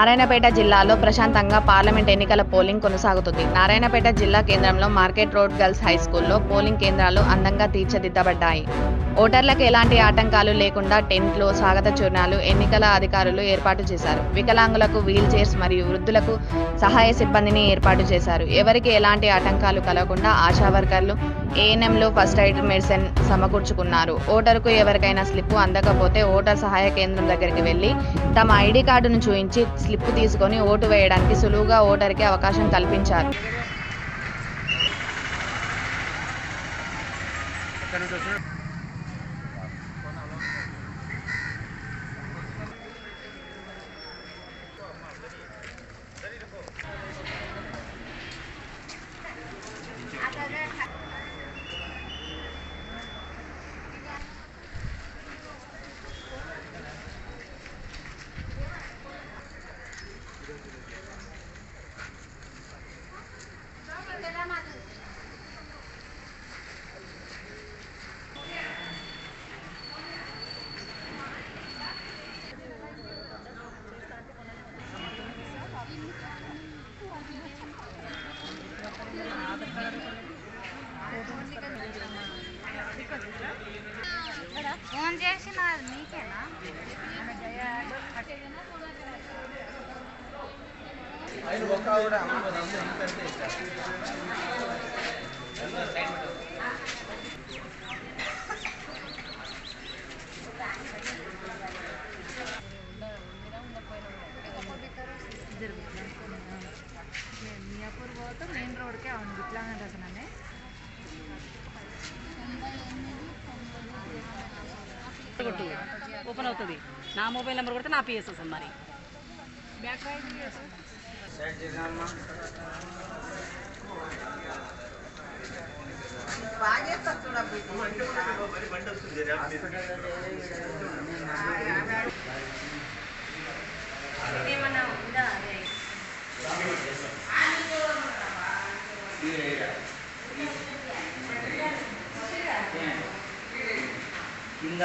నారాయణపేట జిల్లాలో ప్రశాంతంగా పార్లమెంట్ ఎన్నికల పోలింగ్ కొనసాగుతుంది. నారాయణపేట జిల్లా కేంద్రంలో మార్కెట్ రోడ్ గర్ల్స్ హైస్కూల్లో పోలింగ్ కేంద్రాలు అందంగా తీర్చిదిద్దబడ్డాయి. ఓటర్లకు ఎలాంటి ఆటంకాలు లేకుండా టెంట్లు, స్వాగత చిహ్నాలు ఎన్నికల అధికారులు ఏర్పాటు చేశారు. వికలాంగులకు వీల్ చైర్స్ మరియు వృద్ధులకు సహాయ సిబ్బందిని ఏర్పాటు చేశారు. ఎవరికి ఎలాంటి ఆటంకాలు కలగకుండా ఆశా వర్కర్లు, ఏఎన్ఎంలు ఫస్ట్ ఎయిడ్ మెడిసిన్ సమకూర్చుకున్నారు. ఓటరుకు ఎవరికైనా స్లిప్ అందకపోతే ఓటర్ సహాయ కేంద్రం దగ్గరికి వెళ్లి తమ ఐడి కార్డును చూపించి స్లిప్ తీసుకొని ఓటు వేయడానికి సులువుగా ఓటరుకి అవకాశం కల్పించారు. ఫోన్ చేసి మీకేనా మియాపూర్ పోతే మెయిన్ రోడ్కే అవును ఇట్లానే రసననే ఓపెన్ అవుతుంది. నా మొబైల్ నెంబర్ కొడితే నా పిఎస్ వస్తుంది. మరి బ్యాక్ ఏమన్నా ఉందా కింద